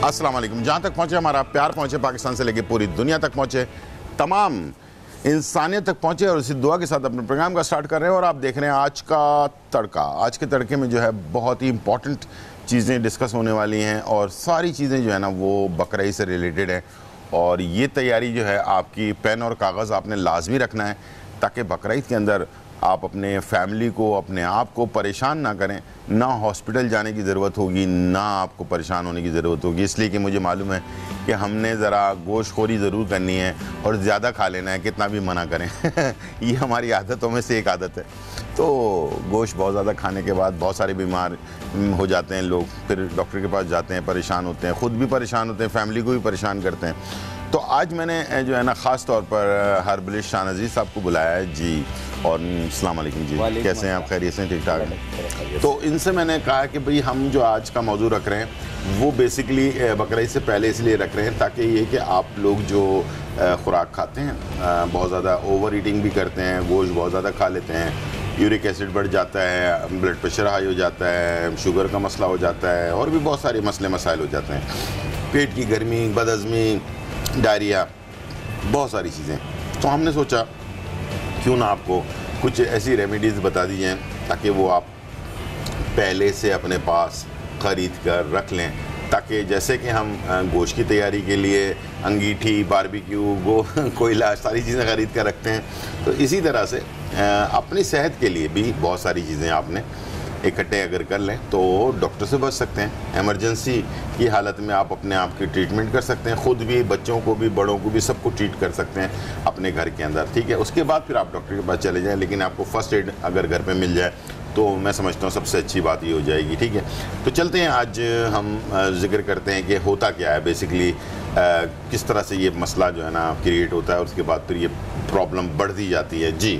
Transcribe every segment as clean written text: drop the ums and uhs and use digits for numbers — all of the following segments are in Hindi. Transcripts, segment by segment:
अस्सलाम वालेकुम। जहाँ तक पहुँचे हमारा प्यार पहुँचे, पाकिस्तान से लेके पूरी दुनिया तक पहुँचे, तमाम इंसानियत तक पहुँचे, और इसी दुआ के साथ अपने प्रोग्राम का स्टार्ट कर रहे हैं। और आप देख रहे हैं आज का तड़का। आज के तड़के में जो है बहुत ही इंपॉर्टेंट चीज़ें डिस्कस होने वाली हैं, और सारी चीज़ें जो है ना वो बकरीद से रिलेटेड हैं। और ये तैयारी जो है आपकी, पेन और कागज़ आपने लाजमी रखना है, ताकि बकरीद के अंदर आप अपने फैमिली को, अपने आप को परेशान ना करें। ना हॉस्पिटल जाने की ज़रूरत होगी, ना आपको परेशान होने की ज़रूरत होगी, इसलिए कि मुझे मालूम है कि हमने ज़रा गोश्तखोरी ज़रूर करनी है और ज़्यादा खा लेना है, कितना भी मना करें। ये हमारी आदतों में से एक आदत है। तो गोश्त बहुत ज़्यादा खाने के बाद बहुत सारे बीमार हो जाते हैं लोग, फिर डॉक्टर के पास जाते हैं, परेशान होते हैं, ख़ुद भी परेशान होते हैं, फैमिली को भी परेशान करते हैं। तो आज मैंने जो है ना ख़ास तौर पर हर्बलिस्ट शाह नज़ीर साहब को बुलाया है जी। और अस्सलाम वालेकुम जी, कैसे हैं आप? खैरियत से? ठीक ठाक हैं? तो इनसे मैंने कहा कि भाई हम जो आज का मौजू रख रहे हैं वो बेसिकली बकरीद से पहले इसलिए रख रहे हैं ताकि ये कि आप लोग जो खुराक खाते हैं, बहुत ज़्यादा ओवर ईटिंग भी करते हैं, गोश्त बहुत ज़्यादा खा लेते हैं, यूरिक एसिड बढ़ जाता है, ब्लड प्रेशर हाई हो जाता है, शुगर का मसला हो जाता है, और भी बहुत सारे मसले मसाइल हो जाते हैं, पेट की गर्मी, बदहज़मी, डायरिया, बहुत सारी चीज़ें। तो हमने सोचा क्यों ना आपको कुछ ऐसी रेमेडीज़ बता दी जाएँ ताकि वो आप पहले से अपने पास ख़रीद कर रख लें, ताकि जैसे कि हम गोश्त की तैयारी के लिए अंगीठी, बारबेक्यू, कोयला, सारी चीज़ें ख़रीद कर रखते हैं, तो इसी तरह से अपनी सेहत के लिए भी बहुत सारी चीज़ें आपने इकट्ठे अगर कर लें तो डॉक्टर से बच सकते हैं। इमरजेंसी की हालत में आप अपने आप की ट्रीटमेंट कर सकते हैं, ख़ुद भी, बच्चों को भी, बड़ों को भी, सबको ट्रीट कर सकते हैं अपने घर के अंदर, ठीक है। उसके बाद फिर आप डॉक्टर के पास चले जाएं, लेकिन आपको फ़र्स्ट एड अगर घर पे मिल जाए तो मैं समझता हूँ सबसे अच्छी बात ये हो जाएगी, ठीक है। तो चलते हैं, आज हम जिक्र करते हैं कि होता क्या है बेसिकली, किस तरह से ये मसला जो है ना क्रिएट होता है, और उसके बाद फिर ये प्रॉब्लम बढ़ती जाती है जी।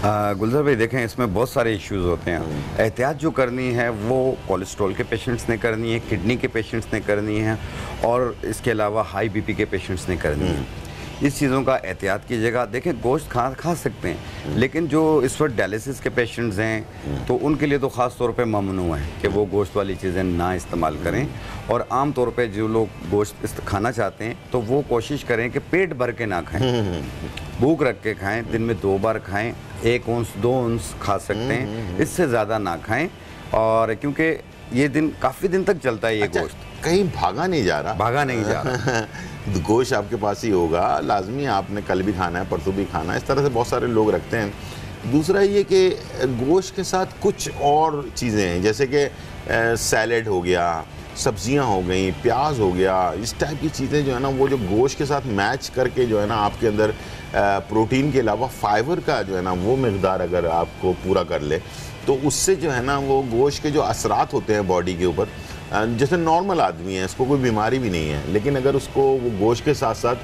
गुलजार भाई देखें, इसमें बहुत सारे इश्यूज़ होते हैं। एहतियात जो करनी है वो कोलेस्ट्रॉल के पेशेंट्स ने करनी है, किडनी के पेशेंट्स ने करनी है, और इसके अलावा हाई बीपी के पेशेंट्स ने करनी है। इस चीज़ों का एहतियात कीजिएगा। देखें, गोश्त खा सकते हैं, लेकिन जो इस वक्त डायलिसिस के पेशेंट्स हैं तो उनके लिए तो ख़ास तौर पे ममनू है कि वो गोश्त वाली चीज़ें ना इस्तेमाल करें। और आम तौर पे जो लोग गोश्त खाना चाहते हैं तो वो कोशिश करें कि पेट भर के ना खाएं, भूख रख के खाएं, दिन में 2 बार खाएं, 1 औंस 2 औंस खा सकते हैं, इससे ज़्यादा ना खाएं। और क्योंकि ये दिन काफ़ी दिन तक चलता है ये गोश्त, कहीं भागा नहीं जा रहा। गोश्त आपके पास ही होगा, लाजमी आपने कल भी खाना है, परसों भी खाना है, इस तरह से बहुत सारे लोग रखते हैं। दूसरा ये कि गोश्त के साथ कुछ और चीज़ें हैं, जैसे कि सैलेड हो गया, सब्जियां हो गई, प्याज हो गया, इस टाइप की चीज़ें जो है ना वो जो गोश्त के साथ मैच करके जो है ना आपके अंदर प्रोटीन के अलावा फाइबर का जो है ना वो मिकदार अगर आपको पूरा कर ले तो उससे जो है ना वो गोश्त के जो असरात होते हैं बॉडी के ऊपर, जैसे नॉर्मल आदमी है, इसको कोई बीमारी भी नहीं है, लेकिन अगर उसको वो गोश्त के साथ साथ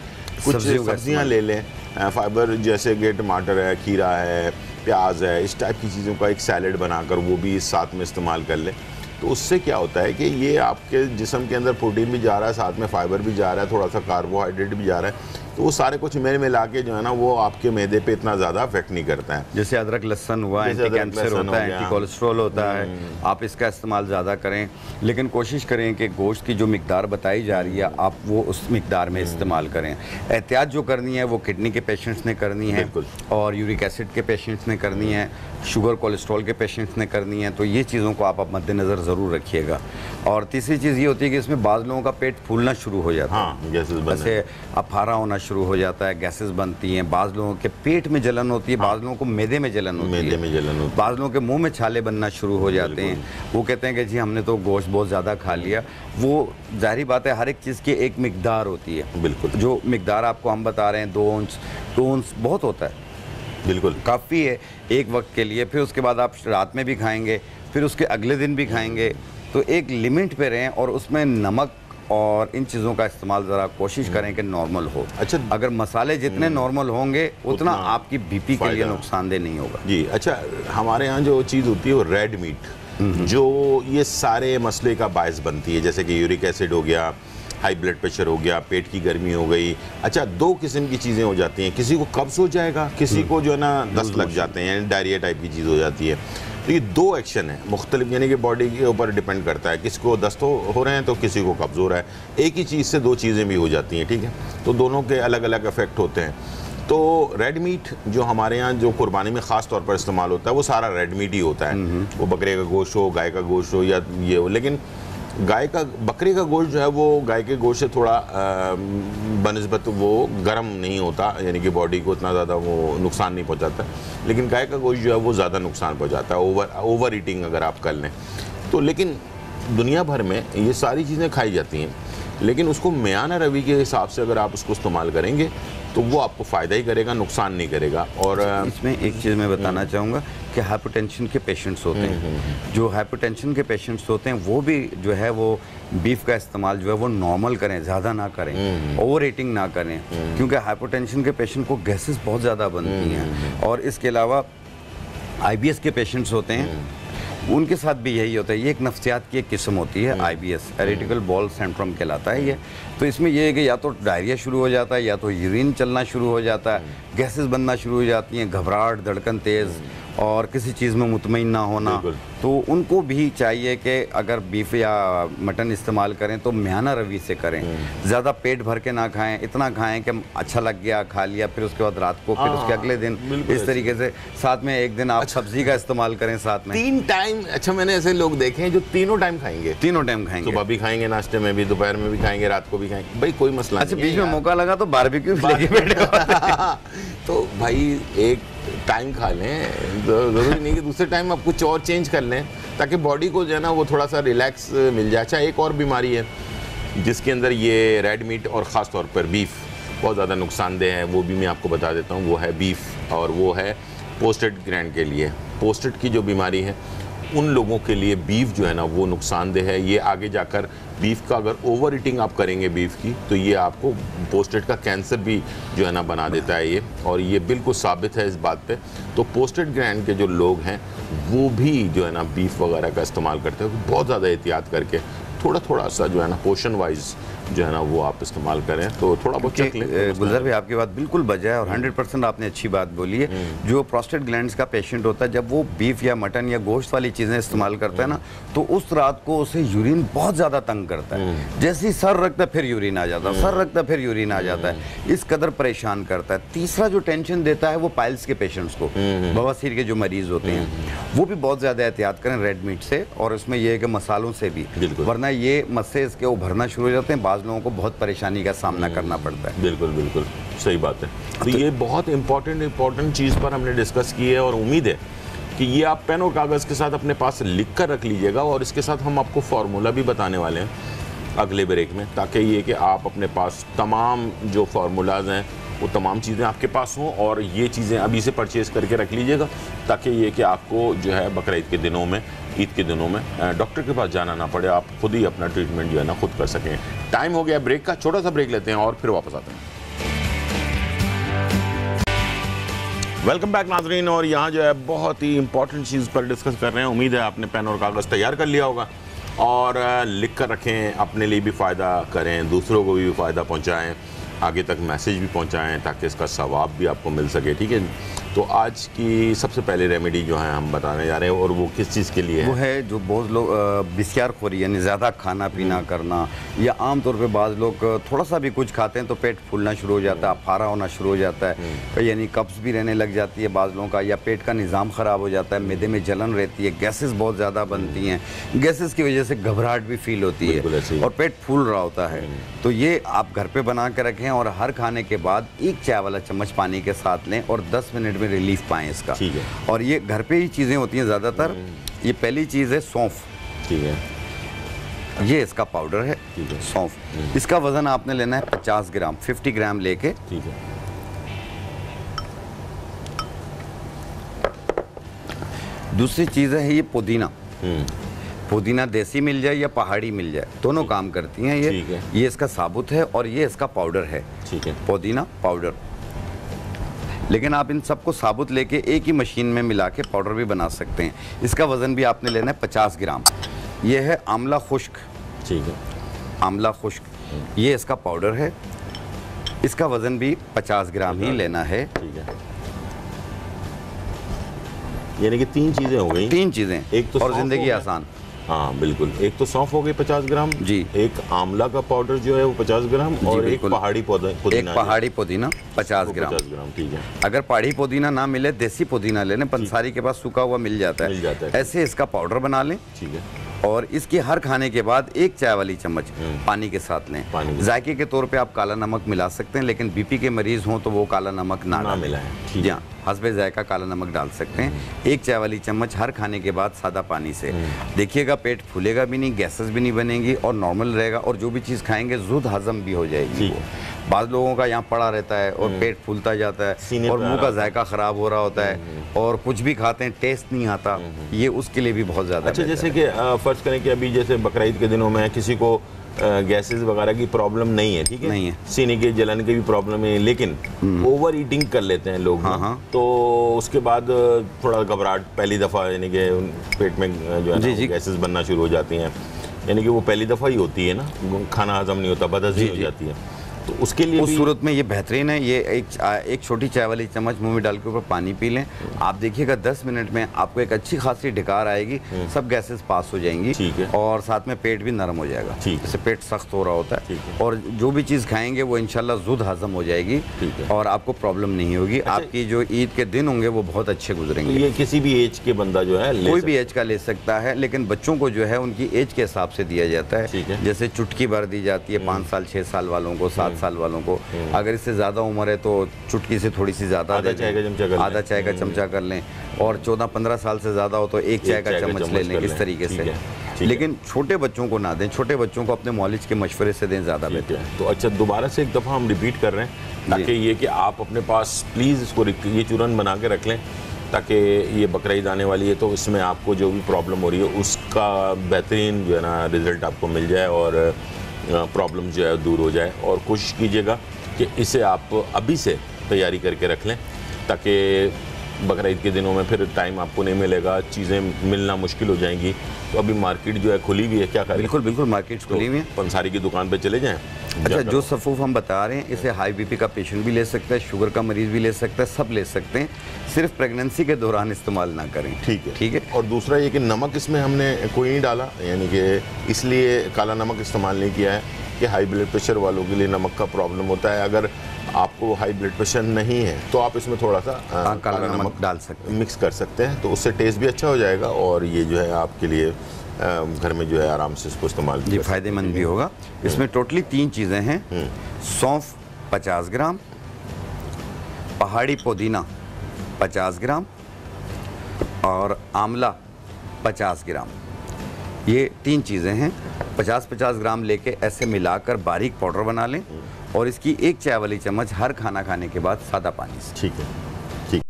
कुछ सब्जियां ले लें, फाइबर जैसे कि टमाटर है, खीरा है, प्याज है, इस टाइप की चीज़ों का एक सैलेड बनाकर वो भी साथ में इस्तेमाल कर लें, तो उससे क्या होता है कि ये आपके जिस्म के अंदर प्रोटीन भी जा रहा है, साथ में फाइबर भी जा रहा है, थोड़ा सा कार्बोहाइड्रेट भी जा रहा है, तो वो सारे कुछ मेल मिला के जो है ना वो आपके मैदे पे इतना ज़्यादा अफेक्ट नहीं करता है। जैसे अदरक लहसुन हुआ, एंटी कैंसर होता है, एंटी कोलेस्ट्रॉल होता है, आप इसका इस्तेमाल ज़्यादा करें, लेकिन कोशिश करें कि गोश्त की जो मिकदार बताई जा रही है आप वो उस मिकदार में इस्तेमाल करें। एहतियात जो करनी है वो किडनी के पेशेंट्स ने करनी है, और यूरिक एसिड के पेशेंट्स ने करनी है, शुगर कोलेस्ट्रॉल के पेशेंट्स ने करनी है, तो ये चीज़ों को आप मद्देनज़र ज़रूर रखिएगा। और तीसरी चीज़ ये होती है कि इसमें बाज़ लोगों का पेट फूलना शुरू हो जाता है, जैसे अफारा होना शुरू हो जाता है, गैसेस बनती हैं, बाज़ लोगों के पेट में जलन होती है, बाज़ लोगों को मैदे में जलन होती है, बाज़ लोगों के मुंह में छाले बनना शुरू हो जाते हैं। वो कहते हैं कि जी हमने तो गोश्त बहुत ज़्यादा खा लिया। वो ज़ाहिरी बात है, हर एक चीज़ की एक मिकदार होती है। बिल्कुल, जो मिकदार आपको हम बता रहे हैं 2 औंस बहुत होता है, बिल्कुल काफ़ी है एक वक्त के लिए। फिर उसके बाद आप रात में भी खाएंगे, फिर उसके अगले दिन भी खाएंगे, तो एक लिमिट पे रहें और उसमें नमक और इन चीज़ों का इस्तेमाल ज़रा कोशिश करें कि नॉर्मल हो। अच्छा, अगर मसाले जितने नॉर्मल होंगे उतना आपकी बीपी के लिए नुकसानदेह नहीं होगा जी। अच्छा, हमारे यहाँ जो चीज़ होती है वो रेड मीट, जो ये सारे मसले का बायस बनती है, जैसे कि यूरिक एसिड हो गया, हाई ब्लड प्रेशर हो गया, पेट की गर्मी हो गई। अच्छा, 2 किस्म की चीज़ें हो जाती हैं, किसी को कब्ज़ हो जाएगा, किसी को जो है ना दस्त लग जाते हैं, डायरिया टाइप की चीज़ हो जाती है। तो ये 2 एक्शन है मुख्तलिफ, यानी कि बॉडी के ऊपर डिपेंड करता है, किसी को दस्त हो रहे हैं तो किसी को कब्ज़ हो रहा है। एक ही चीज़ से 2 चीज़ें भी हो जाती हैं, ठीक है, तो दोनों के अलग अलग इफ़ेक्ट होते हैं। तो रेड मीट जो हमारे यहाँ जो कुर्बानी में ख़ास तौर पर इस्तेमाल होता है वो सारा रेड मीट ही होता है, वो बकरे का गोश्त हो, गाय का गोश्त हो या ये हो। लेकिन बकरे का गोश्त जो है वो गाय के गोश्त से थोड़ा बनिस्बत वो गर्म नहीं होता, यानी कि बॉडी को इतना ज़्यादा वो नुकसान नहीं पहुंचाता। लेकिन गाय का गोश्त जो है वो ज़्यादा नुकसान पहुंचाता है, ओवर ईटिंग अगर आप कर लें तो। लेकिन दुनिया भर में ये सारी चीज़ें खाई जाती हैं, लेकिन उसको मियाना रवि के हिसाब से अगर आप उसको इस्तेमाल करेंगे तो वो आपको फ़ायदा ही करेगा, नुकसान नहीं करेगा। और इसमें एक चीज़ मैं बताना चाहूँगा कि हाइपरटेंशन के पेशेंट्स होते हैं, जो हाइपरटेंशन के पेशेंट्स होते हैं वो भी जो है वो बीफ का इस्तेमाल जो है वो नॉर्मल करें, ज़्यादा ना करें, ओवर ईटिंग ना करें, क्योंकि हाइपरटेंशन के पेशेंट को गैसेस बहुत ज़्यादा बनती हैं। और इसके अलावा IBS के पेशेंट्स होते हैं, उनके साथ भी यही होता है। ये एक नफ्सियात की एक किस्म होती है, IBS इरिटेबल बाउल सिंड्रोम कहलाता है ये। तो इसमें ये है कि या तो डायरिया शुरू हो जाता है, या तो यूरिन चलना शुरू हो जाता है, गैसेस बनना शुरू हो जाती हैं, घबराहट, धड़कन तेज़, और किसी चीज़ में मुतमईन ना होना। तो उनको भी चाहिए कि अगर बीफ या मटन इस्तेमाल करें तो मियाना रवि से करें, ज़्यादा पेट भर के ना खाएं, इतना खाएं कि अच्छा लग गया, खा लिया, फिर उसके बाद रात को, फिर उसके अगले दिन, इस तरीके से। साथ में एक दिन आप सब्जी का इस्तेमाल करें साथ में। 3 टाइम, अच्छा मैंने ऐसे लोग देखे हैं जो तीनों टाइम खाएंगे, तीनों टाइम खाएंगे, सुबह भी खाएंगे, नाश्ते में भी, दोपहर में भी खाएंगे, रात को भी खाएंगे, भाई कोई मसला नहीं। अच्छा, बीच में मौका लगा तो बारबेक्यू भी लेके बैठे तो भाई एक टाइम खा लें, ज़रूरी नहीं कि दूसरे टाइम आप कुछ और चेंज कर लें, ताकि बॉडी को जो है ना वो थोड़ा सा रिलैक्स मिल जाए। अच्छा, एक और बीमारी है जिसके अंदर ये रेड मीट और ख़ास तौर पर बीफ बहुत ज़्यादा नुकसानदेह है, वो भी मैं आपको बता देता हूँ। वो है बीफ, और वो है पोस्टेड ग्रैंड के लिए। पोस्टेड की जो बीमारी है उन लोगों के लिए बीफ जो है ना वो नुकसानदेह है। ये आगे जाकर बीफ का अगर ओवर ईटिंग आप करेंगे बीफ की, तो ये आपको पोस्टेड का कैंसर भी जो है ना बना देता है ये, और ये बिल्कुल साबित है इस बात पे। तो पोस्टेड ग्रैंड के जो लोग हैं वो भी जो है ना बीफ वगैरह का इस्तेमाल करते हैं, बहुत ज़्यादा एहतियात करके, थोड़ा थोड़ा सा जो है ना पोर्शन वाइज जो है ना वो आप इस्तेमाल करें तो थोड़ा बहुत चेक लें। गुलजार भाई, आपकी बात बिल्कुल बजा है और 100% आपने अच्छी बात बोली है। जो प्रोस्टेट ग्लैंड्स का पेशेंट होता है, जब वो बीफ या मटन या गोश्त वाली चीज़ें इस्तेमाल करता है ना, तो उस रात को उसे यूरिन बहुत ज़्यादा तंग करता है। जैसे ही सर रखता फिर यूरिन आ जाता है, सर रखता फिर यूरिन आ जाता है, इस कदर परेशान करता है। तीसरा जो टेंशन देता है वो पाइल्स के पेशेंट्स को, बवासीर के जो मरीज होते हैं, वो भी बहुत ज़्यादा एहतियात करें रेड मीट से, और इसमें यह है कि मसालों से भी, वरना ये मस्से इसके उभरना शुरू हो जाते हैं, बाज़ लोगों को बहुत परेशानी का सामना करना पड़ता है। बिल्कुल बिल्कुल सही बात है। तो ये बहुत इंपॉर्टेंट चीज़ पर हमने डिस्कस की है, और उम्मीद है कि ये आप पेन और कागज़ के साथ अपने पास लिख कर रख लीजिएगा, और इसके साथ हम आपको फार्मूला भी बताने वाले हैं अगले ब्रेक में, ताकि ये कि आप अपने पास तमाम जो फार्मूलाज हैं वो तमाम चीज़ें आपके पास हों, और ये चीज़ें अभी से परचेज़ करके रख लीजिएगा, ताकि ये कि आपको जो है बकरा ईद के दिनों में, ईद के दिनों में डॉक्टर के पास जाना ना पड़े, आप खुद ही अपना ट्रीटमेंट जो है ना खुद कर सकें। टाइम हो गया ब्रेक का, छोटा सा ब्रेक लेते हैं और फिर वापस आते हैं। वेलकम बैक नाज़रीन, और यहाँ जो है बहुत ही इंपॉर्टेंट चीज़ पर डिस्कस कर रहे हैं। उम्मीद है आपने पेन और कागज़ तैयार कर लिया होगा, और लिख कर रखें, अपने लिए भी फ़ायदा करें, दूसरों को भी फ़ायदा पहुँचाएँ, आगे तक मैसेज भी पहुंचाएं, ताकि इसका सवाब भी आपको मिल सके। ठीक है, तो आज की सबसे पहले रेमेडी जो है हम बताने जा रहे हैं, और वो किस चीज़ के लिए है? वो है जो बहुत लोग बिस्यार खोरी, यानी ज़्यादा खाना पीना करना, या आम तौर पे बाज़ लोग थोड़ा सा भी कुछ खाते हैं तो पेट फूलना शुरू हो जाता है, अफारा होना शुरू हो जाता है, यानी कब्ज़ भी रहने लग जाती है बाज़ लोगों का, या पेट का निज़ाम ख़राब हो जाता है, मैदे में जलन रहती है, गैसेस बहुत ज़्यादा बनती हैं, गैसेस की वजह से घबराहट भी फील होती है, और पेट फूल रहा होता है। तो ये आप घर पर बना के रखें, और हर खाने के बाद 1 चाय वाला चम्मच पानी के साथ लें, और 10 मिनट में रिलीफ पाएं इसका। ठीक है। और ये घर पे ही चीज़ें होती हैं ज़्यादातर। ये पहली चीज़ है सौंफ। ठीक है, ये इसका पाउडर है, सौंफ। इसका वज़न आपने लेना है 50 ग्राम, 50 ग्राम लेके। ठीक है। दूसरी चीज़ है ये पुदीना। पुदीना देसी मिल जाए या पहाड़ी मिल जाए, दोनों काम करती हैं ये इसका साबुत है, और ये इसका पाउडर है। ठीक है, पुदीना पाउडर। लेकिन आप इन सबको साबुत लेके एक ही मशीन में मिला के पाउडर भी बना सकते हैं। इसका वज़न भी आपने लेना है 50 ग्राम। ये है आंवला खुश्क। ठीक है, आंवला खुश्क, ये इसका पाउडर है, इसका वज़न भी 50 ग्राम ही लेना है। ठीक है। यानी कि 3 चीजें हो गई। 3 चीजें, एक तो और जिंदगी आसान। हाँ बिल्कुल, एक तो सौंफ हो गई 50 ग्राम जी, एक आंवला का पाउडर जो है वो 50 ग्राम, और एक पहाड़ी पुदीना, एक पहाड़ी पुदीना 50 ग्राम। ठीक है। अगर पहाड़ी पुदीना ना मिले, देसी पुदीना लेने, पंसारी के पास सूखा हुआ मिल जाता है, ऐसे इसका पाउडर बना लें। ठीक है। और इसकी हर खाने के बाद 1 चाय वाली चम्मच पानी के साथ लें। जायके के तौर पे आप काला नमक मिला सकते हैं, लेकिन बीपी के मरीज हों तो वो काला नमक ना मिलाएं। जी हाँ, हस्बे जायका काला नमक डाल सकते हैं। 1 चाय वाली चम्मच हर खाने के बाद सादा पानी से। देखिएगा पेट फूलेगा भी नहीं, गैसेस भी नहीं बनेंगी और नॉर्मल रहेगा, और जो भी चीज़ खाएंगे जुद हजम भी हो जाएगी। बाद लोगों का यहाँ पड़ा रहता है और पेट फूलता जाता है और मुंह का जायका खराब हो रहा होता है और कुछ भी खाते हैं टेस्ट नहीं आता, ये उसके लिए भी प्रॉब्लम ज़्यादा। अच्छा, जैसे कि फर्ज करें कि अभी जैसे बकरीद के दिनों में किसी को गैसेस वगैरह की प्रॉब्लम नहीं है, ठीक है, नहीं है, सीने के जलन की भी प्रॉब्लम है, लेकिन ओवर ईटिंग कर लेते हैं लोग। हाँ। तो उसके बाद थोड़ा घबराहट पहली दफ़ा, यानी कि पेट में जो है ना गैसेस बनना शुरू हो जाती हैं, यानी कि वो पहली दफ़ा ही होती है ना, खाना हजम नहीं होता, बदहज़मी हो जाती है, तो उसके लिए उस सूरत में ये बेहतरीन है। ये एक छोटी चाय वाली चम्मच मुंह में डाल के ऊपर पानी पी लें, आप देखिएगा 10 मिनट में आपको एक अच्छी खासी ढिकार आएगी, सब गैसेस पास हो जाएंगी। ठीक है। और साथ में पेट भी नरम हो जाएगा, जैसे पेट सख्त हो रहा होता है, और जो भी चीज़ खाएंगे वो इंशाल्लाह जुद हजम हो जाएगी और आपको प्रॉब्लम नहीं होगी। आपकी जो ईद के दिन होंगे वो बहुत अच्छे गुजरेंगे। ये किसी भी एज के बंदा जो है, कोई भी एज का ले सकता है, लेकिन बच्चों को जो है उनकी एज के हिसाब से दिया जाता है। जैसे चुटकी भर दी जाती है 5 साल 6 साल वालों को, 7 साल वालों को। अगर इससे ज़्यादा उम्र है तो चुटकी से थोड़ी सी ज़्यादा, आधा चाय का चमचा कर लें, और 14-15 साल से ज़्यादा हो तो 1 चाय का चम्मच ले लें, इस तरीके से। लेकिन छोटे बच्चों को ना दें, छोटे बच्चों को अपने मौलिज के मशवरे से दें, ज़्यादा बेहतर है। तो अच्छा, दोबारा से एक दफ़ा हम रिपीट कर रहे हैं, ताकि ये कि आप अपने पास प्लीज़ इसको ये चूरन बना के रख लें, ताकि ये बकरीद आने वाली है तो इसमें आपको जो भी प्रॉब्लम हो रही है उसका बेहतरीन जो है ना रिज़ल्ट आपको मिल जाए और प्रॉब्लम जो है दूर हो जाए। और कोशिश कीजिएगा कि इसे आप अभी से तैयारी करके रख लें, ताकि बकरीद के दिनों में फिर टाइम आपको नहीं मिलेगा, चीज़ें मिलना मुश्किल हो जाएंगी। तो अभी मार्केट जो है खुली हुई है, क्या करें? बिल्कुल बिल्कुल, मार्केट खुली हुई है, पंसारी की दुकान पे चले जाएं। अच्छा, जो सफ़ूफ हम बता रहे हैं, इसे हाई बीपी का पेशेंट भी ले सकता है, शुगर का मरीज़ भी ले सकता है, सब ले सकते हैं, सिर्फ प्रेगनेंसी के दौरान इस्तेमाल ना करें। ठीक है, ठीक है। और दूसरा ये कि नमक इसमें हमने कोई नहीं डाला, यानी कि इसलिए काला नमक इस्तेमाल नहीं किया है कि हाई ब्लड प्रेशर वालों के लिए नमक का प्रॉब्लम होता है। अगर आपको हाई ब्लड प्रेशर नहीं है तो आप इसमें थोड़ा सा काला नमक डाल सकते हैं, मिक्स कर सकते हैं, तो उससे टेस्ट भी अच्छा हो जाएगा और ये जो है आपके लिए घर में जो है आराम से इसको इस्तेमाल जी फ़ायदेमंद भी होगा। इसमें टोटली 3 चीज़ें हैं, सौंफ 50 ग्राम, पहाड़ी पुदीना 50 ग्राम और आंवला 50 ग्राम। ये 3 चीज़ें हैं। 50-50 ग्राम लेके ऐसे मिलाकर बारीक पाउडर बना लें और इसकी 1 चाय वाली चम्मच हर खाना खाने के बाद सादा पानी से। ठीक है, ठीक।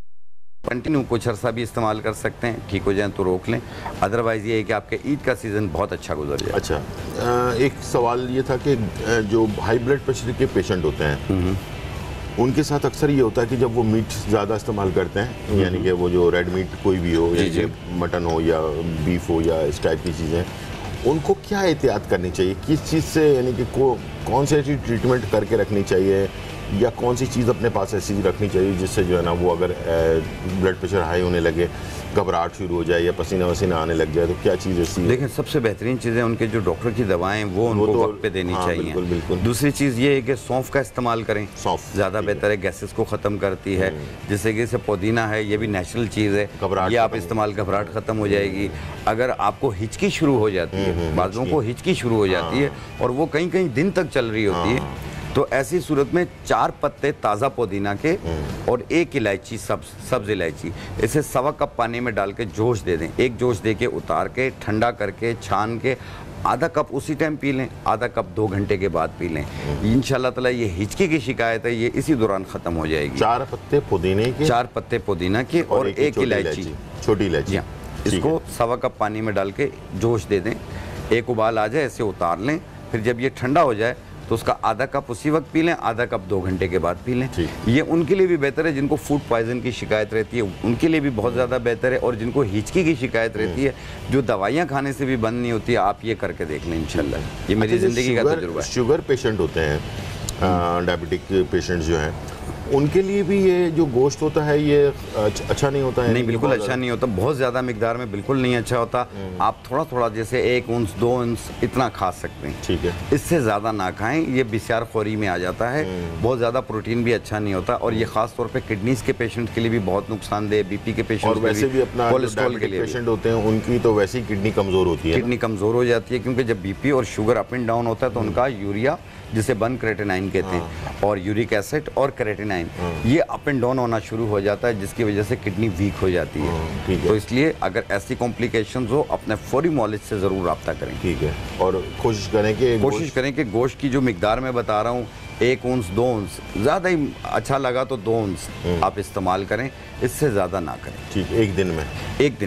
कंटिन्यू कुछ अर्सा भी इस्तेमाल कर सकते हैं, ठीक हो जाए तो रोक लें, अदरवाइज़ ये है कि आपके ईद का सीज़न बहुत अच्छा गुजर जाए। अच्छा, एक सवाल ये था कि जो हाई ब्लड प्रेशर के पेशेंट होते हैं उनके साथ अक्सर ये होता है कि जब वो मीट ज़्यादा इस्तेमाल करते हैं, यानी कि वो जो रेड मीट कोई भी हो, मटन हो या बीफ हो या इस टाइप की चीज़ें, उनको क्या एहतियात करनी चाहिए, किस चीज़ से, यानी कि कौन सी ऐसी ट्रीटमेंट करके रखनी चाहिए या कौन सी चीज़ अपने पास ऐसी रखनी चाहिए जिससे जो है ना वो अगर ब्लड प्रेशर हाई होने लगे, घबराहट शुरू हो जाए या पसीना वसीना आने लग जाए, तो क्या चीज़ ऐसी? देखिए, सबसे बेहतरीन चीज़ें उनके जो डॉक्टर की दवाएं वो उनको तो वक्त पे देनी चाहिए। बिल्कुल, बिल्कुल। दूसरी चीज़ ये है कि सौंफ का इस्तेमाल करें, सौंफ ज़्यादा बेहतर है, गैसेस को ख़त्म करती है। जैसे कि इसे पुदीना है, ये भी नेचुरल चीज़ है, ये आप इस्तेमाल, घबराहट ख़त्म हो जाएगी। अगर आपको हिचकी शुरू हो जाती है, बाद लोगों को हिचकी शुरू हो जाती है और वो कई कई दिन तक चल रही होती है, तो ऐसी सूरत में 4 पत्ते ताज़ा पुदीना के और 1 इलायची, सब्ज़ इलायची, इसे 1.25 कप पानी में डाल के जोश दे दें। एक जोश दे के उतार के ठंडा करके छान के आधा कप उसी टाइम पी लें, आधा कप 2 घंटे के बाद पी लें। इंशाल्लाह ताला ये हिचकी की शिकायत है, ये इसी दौरान ख़त्म हो जाएगी। 4 पत्ते पुदीने के, 4 पत्ते पुदीना के और 1 इलायची, छोटी इलायची, इसको 1.25 कप पानी में डाल के जोश दे दें। एक उबाल आ जाए, इसे उतार लें। फिर जब ये ठंडा हो जाए तो उसका आधा कप उसी वक्त पी लें, आधा कप 2 घंटे के बाद पी लें। ये उनके लिए भी बेहतर है जिनको फूड पॉइजन की शिकायत रहती है, उनके लिए भी बहुत ज़्यादा बेहतर है। और जिनको हिचकी की शिकायत रहती है, जो दवाइयाँ खाने से भी बंद नहीं होती है, आप ये करके देख लें इंशाल्लाह। ये मेरी ज़िंदगी का तजुर्बा है। शुगर पेशेंट होते हैं, डायबिटिक पेशेंट्स जो हैं, उनके लिए भी ये जो गोश्त होता है ये अच्छा नहीं होता है? नहीं, बिल्कुल अच्छा नहीं होता, बहुत ज़्यादा मिकदार में बिल्कुल नहीं अच्छा होता। आप थोड़ा थोड़ा जैसे 1 औंस 2 औंस इतना खा सकते हैं, ठीक है। इससे ज़्यादा ना खाएं, ये बिस्यारखोरी में आ जाता है। बहुत ज़्यादा प्रोटीन भी अच्छा नहीं होता और ये खास तौर पे किडनीज के पेशेंट के लिए भी बहुत नुकसानदेह, बीपी के पेशेंट और वैसे भी अपना कोलेस्ट्रॉल के लिए पेशेंट होते हैं उनकी तो वैसे ही किडनी कमज़ोर होती है, किडनी कमज़ोर हो जाती है, क्योंकि जब बीपी और शुगर अप एंड डाउन होता है तो उनका यूरिया, जिसे बन क्रेटिनाइन कहते हैं, और यूरिक एसिड और क्रेटिनाइन ये अप एंड डाउन होना शुरू हो जाता है, जिसकी वजह से किडनी वीक हो जाती है। तो इसलिए अगर ऐसी कॉम्प्लिकेशंस हो, अपने फौरी मौलिज से ज़रूर रब्ता करें। ठीक है। और कोशिश करें कि गोश्त की जो मिकदार मैं बता रहा हूँ 1 औंस 2 औंस, ज़्यादा ही अच्छा लगा तो 2 औंस आप इस्तेमाल करें, इससे ज़्यादा ना करें। ठीक, एक दिन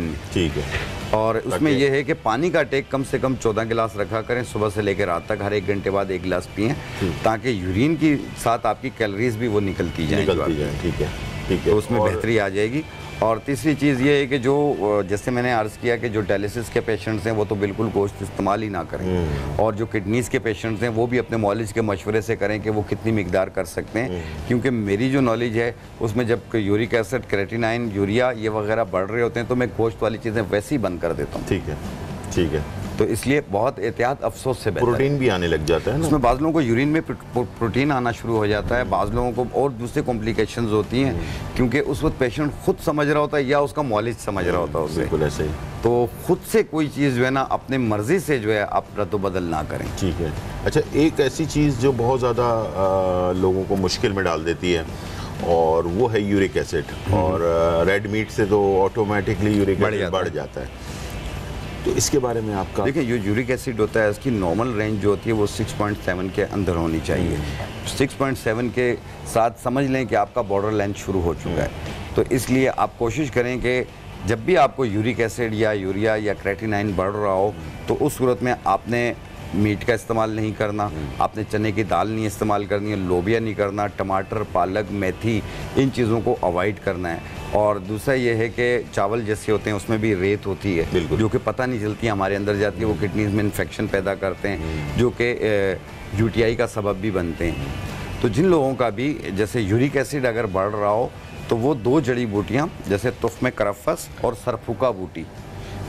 में? ठीक है। और उसमें यह है कि पानी का टेक कम से कम 14 गिलास रखा करें, सुबह से लेकर रात तक, हर 1 घंटे बाद 1 गिलास पिएं, ताकि यूरिन के साथ आपकी कैलोरीज भी वो निकलती जाएं। ठीक है। तो उसमें बेहतरी आ जाएगी। और तीसरी चीज़ ये है कि जो जैसे मैंने अर्ज़ किया कि जो डायलिसिस के पेशेंट्स हैं वो तो बिल्कुल गोश्त इस्तेमाल ही ना करें, और जो किडनीज़ के पेशेंट्स हैं वो भी अपने मौलिज के मशवरे से करें कि वो कितनी मिकदार कर सकते हैं, क्योंकि मेरी जो नॉलेज है उसमें जब यूरिक एसिड, क्रेटिनाइन, यूरिया ये वगैरह बढ़ रहे होते हैं तो मैं गोश्त वाली चीज़ें वैसे ही बंद कर देता हूँ। ठीक है। तो इसलिए बहुत एहतियात अफसोस से बेहतर। प्रोटीन भी आने लग जाता है ना उसमें, बाज़ लोगों को यूरिन में प्रोटीन आना शुरू हो जाता है, बाज़ लोगों को और दूसरे कॉम्प्लिकेशंस होती हैं, क्योंकि उस वक्त पेशेंट खुद समझ रहा होता है या उसका मौलिज समझ रहा होता है उसे। बिल्कुल ऐसे ही। तो खुद से कोई चीज़ जो है ना अपने मर्जी से जो है आप रद्द-बदल ना करें। ठीक है। अच्छा, एक ऐसी चीज़ जो बहुत ज़्यादा लोगों को मुश्किल में डाल देती है और वो है यूरिक एसिड, और रेड मीट से तो ऑटोमेटिकली यूरिक एसिड बढ़ जाता है, तो इसके बारे में आपका? देखिए, जो यूरिक एसिड होता है इसकी नॉर्मल रेंज जो होती है वो 6.7 के अंदर होनी चाहिए। 6.7 के साथ समझ लें कि आपका बॉर्डर लाइन शुरू हो चुका है। तो इसलिए आप कोशिश करें कि जब भी आपको यूरिक एसिड या यूरिया या क्रेटिनाइन बढ़ रहा हो तो उस सूरत में आपने मीट का इस्तेमाल नहीं करना, आपने चने की दाल नहीं इस्तेमाल करनी है, लोबिया नहीं करना, टमाटर, पालक, मेथी, इन चीज़ों को अवॉइड करना है। और दूसरा ये है कि चावल जैसे होते हैं उसमें भी रेत होती है जो कि पता नहीं चलती, हमारे अंदर जाती है, वो किडनीज में इन्फेक्शन पैदा करते हैं, जो कि यूटीआई का सबब भी बनते हैं। तो जिन लोगों का भी जैसे यूरिक एसिड अगर बढ़ रहा हो तो वो 2 जड़ी बूटियाँ जैसे तुफ़्म करफ़स और सरफुका बूटी,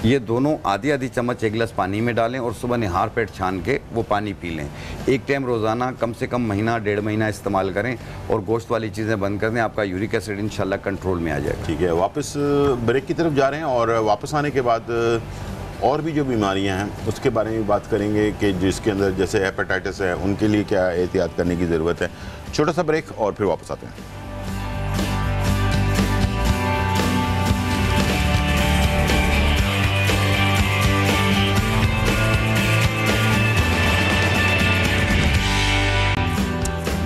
ये दोनों आधी चम्मच 1 गिलास पानी में डालें और सुबह निहार पेट छान के वो पानी पी लें। एक टाइम रोज़ाना कम से कम महीना 1.5 महीना इस्तेमाल करें और गोश्त वाली चीज़ें बंद कर दें, आपका यूरिक एसिड इंशाल्लाह कंट्रोल में आ जाएगा। ठीक है। वापस ब्रेक की तरफ जा रहे हैं और वापस आने के बाद और भी जो बीमारियां हैं उसके बारे में बात करेंगे कि जिसके अंदर जैसे हेपेटाइटिस है उनके लिए क्या एहतियात करने की ज़रूरत है। छोटा सा ब्रेक और फिर वापस आते हैं।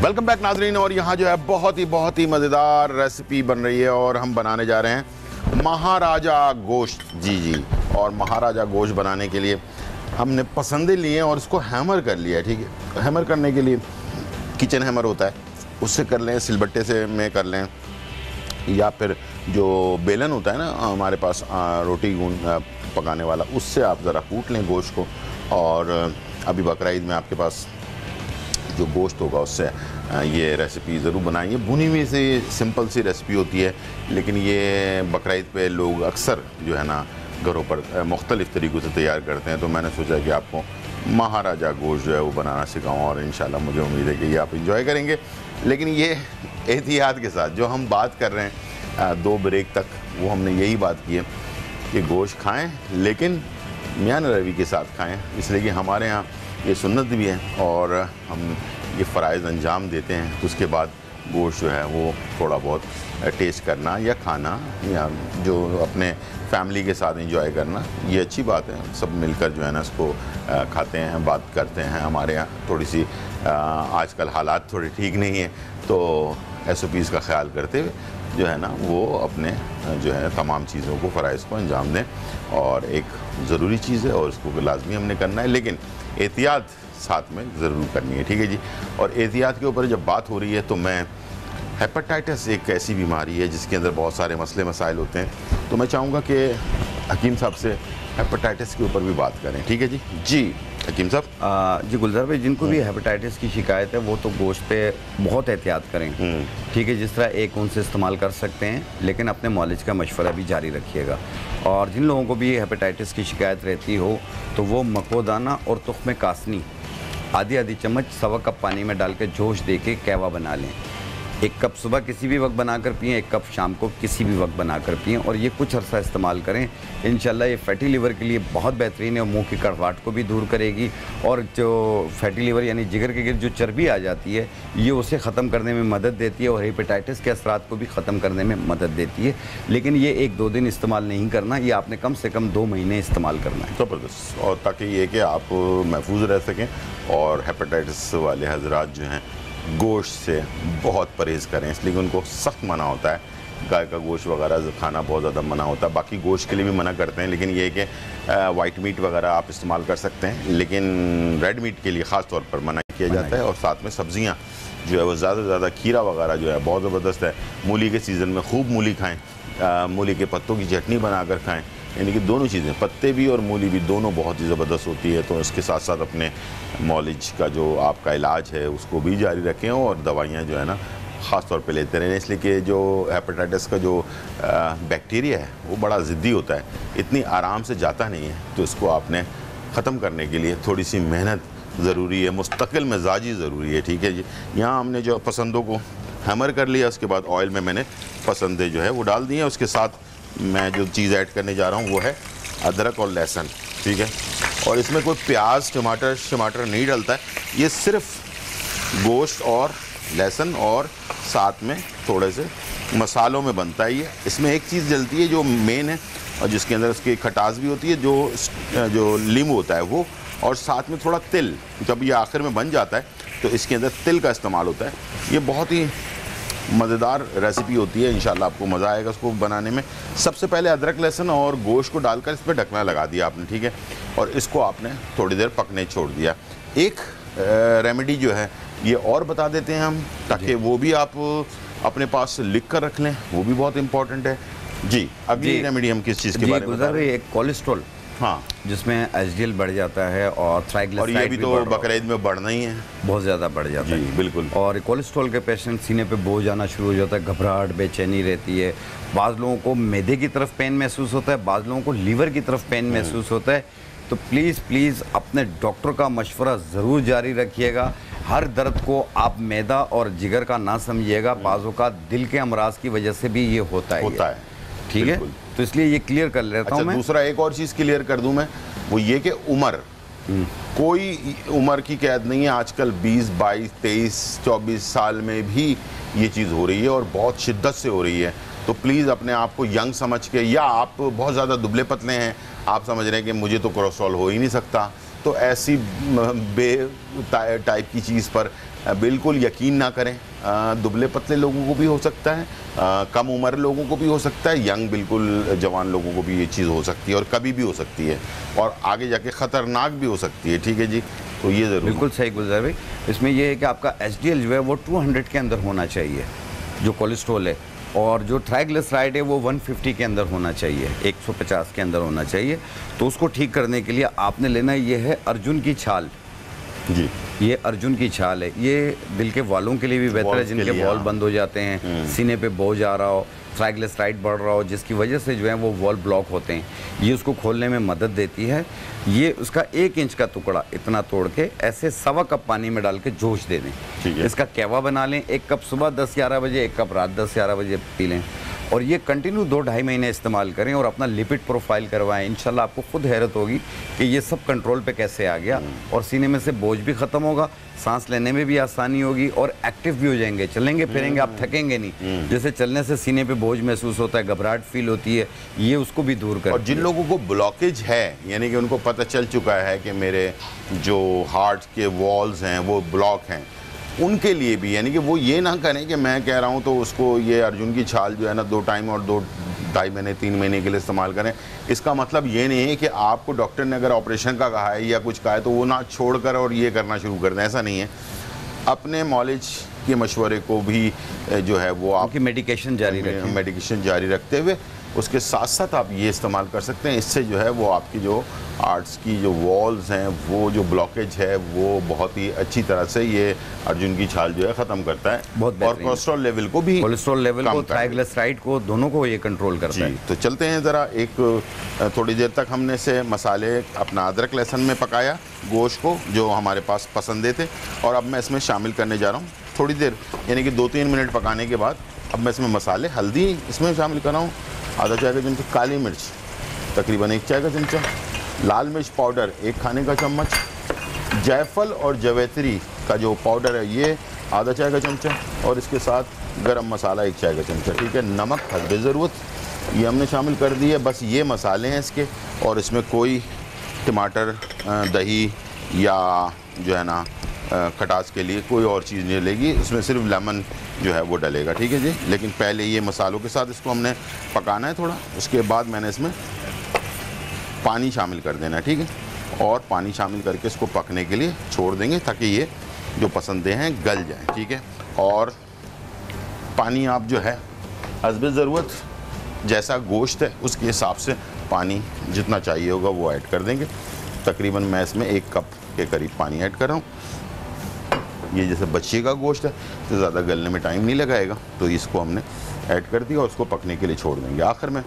वेलकम बैक नाजरीन। और यहाँ जो है बहुत ही मज़ेदार रेसिपी बन रही है और हम बनाने जा रहे हैं महाराजा गोश्त। जी। और महाराजा गोश्त बनाने के लिए हमने पसंदे लिए और इसको हैमर कर लिया है। ठीक है। हैमर करने के लिए किचन हैमर होता है, उससे कर लें, सिलबट्टे से में कर लें, या फिर जो बेलन होता है ना हमारे पास रोटी पकाने वाला, उससे आप ज़रा कूट लें गोश्त को। और अभी बकरा ईद में आपके पास जो गोश्त होगा उससे ये रेसिपी ज़रूर बनाएं। ये भुनी हुई से सिंपल सी रेसिपी होती है, लेकिन ये बकरा ईद पे लोग अक्सर जो है ना घरों पर मुख्तलिफ़ तरीक़ों से तैयार करते हैं। तो मैंने सोचा कि आपको महाराजा गोश्त जो है वो बनाना सिखाऊँ और इंशाल्लाह मुझे उम्मीद है कि ये आप इंजॉय करेंगे। लेकिन ये एहतियात के साथ जो हम बात कर रहे हैं 2 ब्रेक तक, वो हमने यही बात की है कि गोश्त खाएँ लेकिन मियां रवि के साथ खाएँ, इसलिए कि हमारे यहाँ ये सुन्नत भी है और हम ये फ़राइज़ अंजाम देते हैं। तो उसके बाद गोश्त जो है वो थोड़ा बहुत टेस्ट करना या खाना या जो अपने फैमिली के साथ एंजॉय करना, ये अच्छी बात है। सब मिलकर जो है ना इसको खाते हैं, बात करते हैं। हमारे यहाँ थोड़ी सी आजकल हालात थोड़े ठीक नहीं है, तो SOPs का ख्याल करते हुए जो है ना वो अपने जो है तमाम चीज़ों को, फ़राइज़ को अंजाम दें। और एक ज़रूरी चीज़ है और इसको लाजमी हमने करना है, लेकिन एहतियात साथ में ज़रूर करनी है। ठीक है जी। और एहतियात के ऊपर जब बात हो रही है तो मैं हेपेटाइटिस एक ऐसी बीमारी है जिसके अंदर बहुत सारे मसले मसाइल होते हैं, तो मैं चाहूँगा कि हकीम साहब से हेपेटाइटिस के ऊपर भी बात करें। ठीक है जी। हकीम साहब। जी गुलजार भाई, जिनको भी हेपेटाइटिस की शिकायत है वो तो गोश्त पे बहुत एहतियात करें, ठीक है। जिस तरह एक उनसे इस्तेमाल कर सकते हैं, लेकिन अपने मौलिज का मशवरा भी जारी रखिएगा। और जिन लोगों को भी हेपेटाइटिस की शिकायत रहती हो तो वो मकोदाना और तुख्म कासनी आधी चम्मच 1.25 कप पानी में डाल के जोश दे के कहवा बना लें। 1 कप सुबह किसी भी वक्त बनाकर पिएं, 1 कप शाम को किसी भी वक्त बनाकर पिएं, और ये कुछ अर्सा इस्तेमाल करें। इंशाल्लाह ये फैटी लीवर के लिए बहुत बेहतरीन है और मुंह की कड़वाहट को भी दूर करेगी। और जो फैटी लीवर यानी जिगर के गिर्द जो चर्बी आ जाती है, ये उसे ख़त्म करने में मदद देती है और हेपेटाइटिस के असरात को भी ख़त्म करने में मदद देती है। लेकिन ये 1-2 दिन इस्तेमाल नहीं करना, ये आपने कम से कम 2 महीने इस्तेमाल करना है। ज़बरदस्त। और ताकि ये कि आप महफूज रह सकें। और हेपेटाइटिस वाले हजरात जो हैं गोश्त से बहुत परहेज़ करें, इसलिए उनको सख्त मना होता है। गाय का गोश्त वगैरह खाना बहुत ज़्यादा मना होता है। बाकी गोश्त के लिए भी मना करते हैं, लेकिन ये है कि वाइट मीट वगैरह आप इस्तेमाल कर सकते हैं, लेकिन रेड मीट के लिए ख़ास तौर पर मना किया जाता है। और साथ में सब्ज़ियाँ जो है वो ज़्यादा से ज़्यादा, खीरा वगैरह जो है बहुत ज़बरदस्त है। मूली के सीज़न में खूब मूली खाएँ, मूली के पत्तों की चटनी बना कर खाएँ, यानी कि दोनों चीज़ें, पत्ते भी और मूली भी, दोनों बहुत ही ज़बरदस्त होती है। तो इसके साथ साथ अपने मौलिज का जो आपका इलाज है उसको भी जारी रखें और दवाइयाँ जो है ना ख़ास तौर पे लेते रहें, इसलिए कि जो हेपेटाइटिस का जो बैक्टीरिया है वो बड़ा ज़िद्दी होता है, इतनी आराम से जाता नहीं है। तो इसको आपने ख़त्म करने के लिए थोड़ी सी मेहनत ज़रूरी है, मुस्तकिल मिजाजी ज़रूरी है, ठीक है जी। यहाँ हमने जो पसंदों को हैमर कर लिया, उसके बाद ऑयल में मैंने पसंदें जो है वो डाल दी हैं। उसके साथ मैं जो चीज़ ऐड करने जा रहा हूँ वो है अदरक और लहसुन, ठीक है। और इसमें कोई प्याज टमाटर नहीं डलता है, ये सिर्फ गोश्त और लहसुन और साथ में थोड़े से मसालों में बनता है ये। इसमें एक चीज़ डलती है जो मेन है और जिसके अंदर उसकी खटास भी होती है, जो नींबू होता है वो, और साथ में थोड़ा तिल। जब ये आखिर में बन जाता है तो इसके अंदर तिल का इस्तेमाल होता है। ये बहुत ही मज़ेदार रेसिपी होती है, इंशाल्लाह आपको मज़ा आएगा उसको बनाने में। सबसे पहले अदरक लहसुन और गोश्त को डालकर इस पर ढकना लगा दिया आपने, ठीक है, और इसको आपने थोड़ी देर पकने छोड़ दिया। एक रेमेडी जो है ये और बता देते हैं हम, ताकि वो भी आप अपने पास लिख कर रख लें, वो भी बहुत इंपॉर्टेंट है जी। अगली रेमेडी हम किस चीज़ के बारे में बता रहे हैं? एक कोलेस्ट्रॉल, हाँ, जिसमें HDL बढ़ जाता है और ट्राइग्लिसराइड, और ये भी तो बकरीद में बढ़ना ही है, बहुत ज़्यादा बढ़ जाता है, बिल्कुल। और कोलेस्ट्रॉल के पेशेंट सीने पे बोझ आना शुरू हो जाता है, घबराहट, बेचैनी रहती है। बाज़ लोगों को मैदे की तरफ पेन महसूस होता है, बाज़ लोगों को लीवर की तरफ पेन महसूस होता है। तो प्लीज़ अपने डॉक्टर का मशवरा ज़रूर जारी रखिएगा। हर दर्द को आप मैदा और जिगर का ना समझिएगा, बाज़ों का दिल के अमराज की वजह से भी ये होता है, ठीक है। तो इसलिए ये क्लियर कर लेता हूँ मैं। दूसरा एक और चीज़ क्लियर कर दूँ मैं, वो ये कि उम्र, कोई उम्र की कैद नहीं है। आजकल 20, 22, 23, 24 साल में भी ये चीज़ हो रही है और बहुत शिद्दत से हो रही है। तो प्लीज़ अपने आप को यंग समझ के, या आप बहुत ज़्यादा दुबले पतले हैं, आप समझ रहे हैं कि मुझे तो कोलेस्ट्रॉल हो ही नहीं सकता, तो ऐसी टाइप की चीज़ पर बिल्कुल यकीन ना करें। दुबले पतले लोगों को भी हो सकता है, कम उम्र लोगों को भी हो सकता है, यंग बिल्कुल जवान लोगों को भी ये चीज़ हो सकती है और कभी भी हो सकती है और आगे जाके ख़तरनाक भी हो सकती है, ठीक है जी। तो ये ज़रूर बिल्कुल सही गुलजार भाई। इसमें यह है कि आपका HDL जो है वो 200 के अंदर होना चाहिए, जो कोलेस्ट्रॉल है, और जो ट्राइग्लिसराइड है वो 150 के अंदर होना चाहिए, 150 के अंदर होना चाहिए। तो उसको ठीक करने के लिए आपने लेना ये है अर्जुन की छाल जी। ये अर्जुन की छाल है, ये दिल के वालों के लिए भी बेहतर है, जिनके वॉल बंद हो जाते हैं, सीने पे बोझ आ रहा हो, ट्राइग्लिसराइड बढ़ रहा हो, जिसकी वजह से जो है वो वॉल ब्लॉक होते हैं, ये उसको खोलने में मदद देती है। ये उसका 1 इंच का टुकड़ा इतना तोड़ के ऐसे 1.25 कप पानी में डाल के जोश दे दें। इसका कहवा बना लें, 1 कप सुबह 10-11 बजे, 1 कप रात 10-11 बजे पी लें, और ये कंटिन्यू 2-2.5 महीने इस्तेमाल करें और अपना लिपिड प्रोफाइल करवाएं। इंशाल्लाह आपको खुद हैरत होगी कि ये सब कंट्रोल पे कैसे आ गया, और सीने में से बोझ भी ख़त्म होगा, सांस लेने में भी आसानी होगी और एक्टिव भी हो जाएंगे, चलेंगे फिरेंगे, आप थकेंगे नहीं। जैसे चलने से सीने पे बोझ महसूस होता है, घबराहट फील होती है, ये उसको भी दूर कर। और जिन लोगों को ब्लॉकेज है, यानी कि उनको पता चल चुका है कि मेरे जो हार्ट के वॉल्स हैं वो ब्लॉक हैं, उनके लिए भी, यानी कि वो ये ना करें कि मैं कह रहा हूँ तो उसको ये अर्जुन की छाल जो है ना 2 टाइम और 2-2.5 महीने 3 महीने के लिए इस्तेमाल करें। इसका मतलब ये नहीं है कि आपको डॉक्टर ने अगर ऑपरेशन का कहा है या कुछ कहा है तो वो ना छोड़कर और ये करना शुरू कर दें, ऐसा नहीं है। अपने मौलिज के मशवरे को भी जो है वो आपकी मेडिकेशन जारी रखें, मेडिकेशन जारी रखते हुए उसके साथ साथ आप ये इस्तेमाल कर सकते हैं। इससे जो है वो आपकी जो आर्ट्स की जो वॉल्स हैं, वो जो ब्लॉकेज है वो बहुत ही अच्छी तरह से ये अर्जुन की छाल जो है ख़त्म करता है। बहुत और कोलेस्ट्रॉल लेवल को भी, कोलेस्ट्रॉल लेवल को, ट्राइग्लिसराइड को, दोनों को ये कंट्रोल करता है। तो चलते हैं ज़रा, एक थोड़ी देर तक हमने से मसाले अपना अदरक लहसुन में पकाया गोश्त को, जो हमारे पास पसंदे थे, और अब मैं इसमें शामिल करने जा रहा हूँ थोड़ी देर, यानी कि 2-3 मिनट पकाने के बाद अब मैं इसमें मसाले, हल्दी इसमें शामिल कर रहा हूँ, आधा चाय का चमचा काली मिर्च, तकरीबन 1 चाय का चमचा लाल मिर्च पाउडर, 1 खाने का चम्मच, जायफल और जवैत्री का जो पाउडर है ये आधा चाय का चमचा, और इसके साथ गरम मसाला 1 चाय का चमचा, ठीक है। नमक हस्बे ज़रूरत ये हमने शामिल कर दी है। बस ये मसाले हैं इसके, और इसमें कोई टमाटर, दही या जो है ना खटास के लिए कोई और चीज़ नहीं डलेगी, इसमें सिर्फ लेमन जो है वो डलेगा, ठीक है जी। लेकिन पहले ये मसालों के साथ इसको हमने पकाना है थोड़ा, उसके बाद मैंने इसमें पानी शामिल कर देना है, ठीक है। और पानी शामिल करके इसको पकने के लिए छोड़ देंगे ताकि ये जो पसंदे हैं गल जाएं, ठीक है। और पानी आप जो है हस्बे ज़रूरत, जैसा गोश्त है उसके हिसाब से पानी जितना चाहिए होगा वो ऐड कर देंगे। तकरीबन मैं इसमें 1 कप के करीब पानी ऐड कर रहा हूँ। ये जैसे बच्चे का गोश्त है तो ज़्यादा गलने में टाइम नहीं लगाएगा, तो इसको हमने ऐड कर दिया और उसको पकने के लिए छोड़ देंगे। आखिर में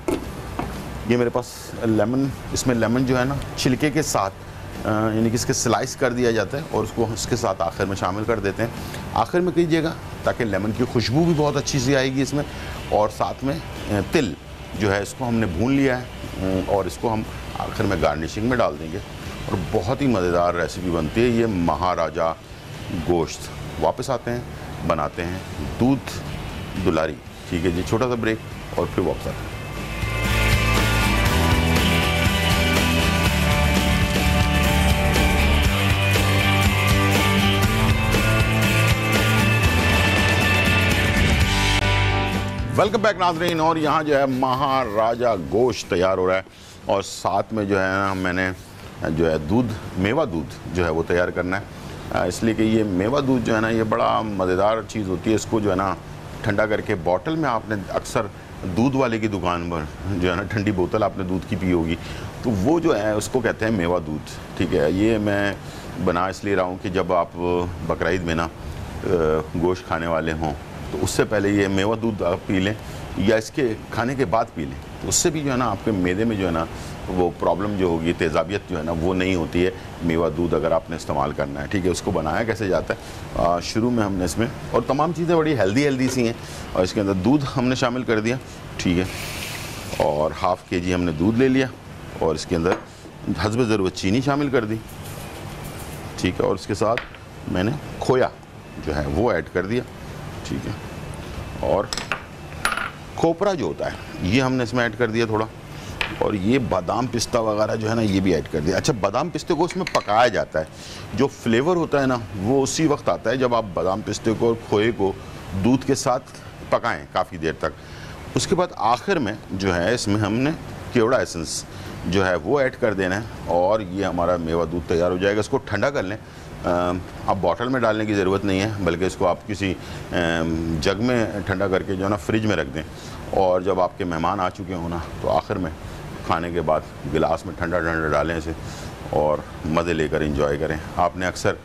ये मेरे पास लेमन, इसमें लेमन जो है ना छिलके के साथ, यानी कि इसके स्लाइस कर दिया जाता है और उसको इसके साथ आखिर में शामिल कर देते हैं। आखिर में कीजिएगा ताकि लेमन की खुशबू भी बहुत अच्छी सी आएगी इसमें। और साथ में तिल जो है इसको हमने भून लिया है और इसको हम आखिर में गार्निशिंग में डाल देंगे और बहुत ही मज़ेदार रेसिपी बनती है ये महाराजा गोश्त। वापस आते हैं, बनाते हैं दूध दुलारी, ठीक है जी। छोटा सा ब्रेक और फिर वापस आते हैं। वेलकम बैक नाज़रीन। और यहाँ जो है महाराजा गोश्त तैयार हो रहा है और साथ में जो है ना मैंने जो है दूध, मेवा दूध जो है वो तैयार करना है, इसलिए कि ये मेवा दूध जो है ना ये बड़ा मज़ेदार चीज़ होती है। इसको जो है ना ठंडा करके बॉटल में, आपने अक्सर दूध वाले की दुकान पर जो है ना ठंडी बोतल आपने दूध की पी होगी, तो वो जो है उसको कहते हैं मेवा दूध, ठीक है। ये मैं बना इसलिए रहा हूँ कि जब आप बकरीद में ना गोश्त खाने वाले हों तो उससे पहले ये मेवा दूध आप पी लें या इसके खाने के बाद पी लें, तो उससे भी जो है ना आपके मैदे में जो है ना वो प्रॉब्लम जो होगी, तेज़ाबियत जो है ना वो नहीं होती है। मेवा दूध अगर आपने इस्तेमाल करना है, ठीक है। उसको बनाया कैसे जाता है, शुरू में हमने इसमें, और तमाम चीज़ें बड़ी हेल्दी सी हैं, और इसके अंदर दूध हमने शामिल कर दिया, ठीक है। और हाफ़ kg हमने दूध ले लिया और इसके अंदर हस्बे ज़रूरत चीनी शामिल कर दी, ठीक है। और इसके साथ मैंने खोया जो है वो ऐड कर दिया, ठीक है। और खोपरा जो होता है ये हमने इसमें ऐड कर दिया थोड़ा, और ये बादाम पिस्ता वगैरह जो है ना ये भी ऐड कर दिया। अच्छा, बादाम पिस्ते को इसमें पकाया जाता है, जो फ्लेवर होता है ना वो उसी वक्त आता है जब आप बादाम पिस्ते को और खोए को दूध के साथ पकाएं काफ़ी देर तक। उसके बाद आखिर में जो है इसमें हमने केवड़ा एसेंस जो है वो ऐड कर देना है और ये हमारा मेवा दूध तैयार हो जाएगा। इसको ठंडा कर लें, आप बॉटल में डालने की ज़रूरत नहीं है, बल्कि इसको आप किसी जग में ठंडा करके जो है ना फ्रिज में रख दें, और जब आपके मेहमान आ चुके हों ना तो आखिर में खाने के बाद गिलास में ठंडा ठंडा डालें इसे और मज़े लेकर एंजॉय करें। आपने अक्सर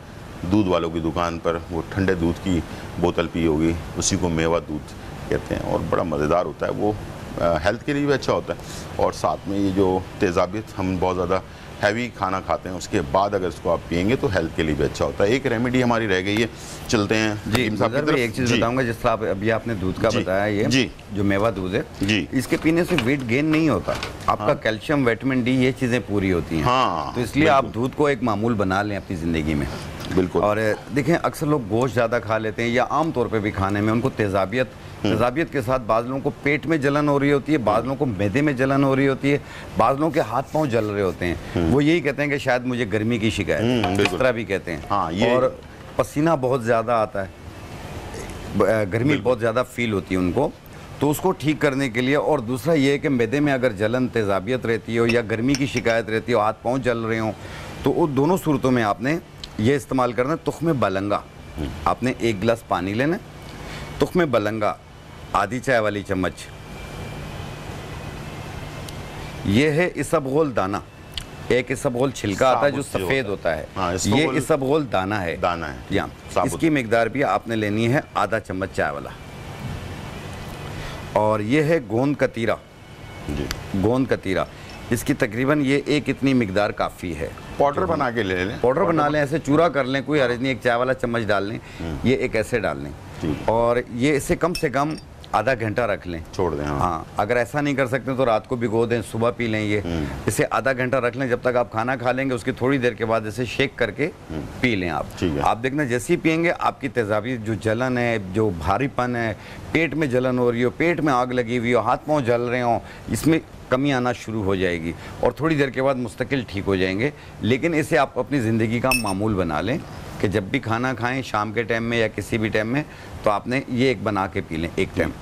दूध वालों की दुकान पर वो ठंडे दूध की बोतल पी होगी, उसी को मेवा दूध कहते हैं और बड़ा मज़ेदार होता है वो, हेल्थ के लिए भी अच्छा होता है। और साथ में ये जो तेज़ाबियत, हम बहुत ज़्यादा हैवी खाना खाते हैं उसके बाद अगर इसको आप पिएंगे तो हेल्थ के लिए भी अच्छा होता है। एक रेमेडी हमारी रह गई है, चलते हैं जी। एक चीज़ बताऊंगा, जिस तरह अभी आपने दूध का बताया, ये जी जो मेवा दूध है जी, इसके पीने से वेट गेन नहीं होता, आपका कैल्शियम, विटामिन डी ये चीज़ें पूरी होती हैं। हाँ, तो इसलिए आप दूध को एक मामूल बना लें अपनी ज़िंदगी में। बिल्कुल। और देखें अक्सर लोग गोश्त ज़्यादा खा लेते हैं या आम तौर पे भी खाने में उनको तेज़ाबियत के साथ बाज़ लोगों को पेट में जलन हो रही होती है, बाज़ लोगों को मैदे में जलन हो रही होती है, बाज़ लोगों के हाथ पांव जल रहे होते हैं। वो यही कहते हैं कि शायद मुझे गर्मी की शिकायत, इस तरह भी कहते हैं। हाँ, और पसीना बहुत ज़्यादा आता है, गर्मी बहुत ज़्यादा फील होती है उनको, तो उसको ठीक करने के लिए। और दूसरा ये है कि मैदे में अगर जलन, तेज़ाबियत रहती हो या गर्मी की शिकायत रहती हो, हाथ पाँव जल रहे हों, तो उन दोनों सूरतों में आपने ये इस्तेमाल करना है तुख्म बलंगा। आपने 1 गिलास पानी लेना है, तुख्म बलंगा आधी चाय वाली चम्मच, ये है इसबगोल दाना। एक इसबगोल छिलका आता है जो सफ़ेद होता है। ये इसबगोल दाना है। यहाँ इसकी मिकदार भी आपने लेनी है आधा चम्मच चाय वाला। और ये है गोंद कतीरा। गोंद कतीरा, इसकी तकरीबन ये एक इतनी मिकदार काफ़ी है। पाउडर बना के ले लें, पाउडर बना लें, ऐसे चूरा कर लें, कोई हर्ज नहीं। एक चाय वाला चम्मच डाल लें, ये एक ऐसे डाल लें और ये इसे कम से कम आधा घंटा रख लें, छोड़ दें। हाँ, अगर ऐसा नहीं कर सकते तो रात को भिगो दें, सुबह पी लें। ये इसे आधा घंटा रख लें, जब तक आप खाना खा लेंगे उसकी थोड़ी देर के बाद इसे शेक करके पी लें आप देखना जैसे ही पियेंगे आपकी तेज़ाबी जो जलन है, जो भारीपन है, पेट में जलन हो रही हो, पेट में आग लगी हुई हो, हाथ पाँव जल रहे हों, इसमें कमी आना शुरू हो जाएगी और थोड़ी देर के बाद मुस्तकिल ठीक हो जाएंगे। लेकिन इसे आप अपनी ज़िंदगी का मामूल बना लें कि जब भी खाना खाएं, शाम के टाइम में या किसी भी टाइम में, तो आपने ये एक बना के पी लें एक टाइम।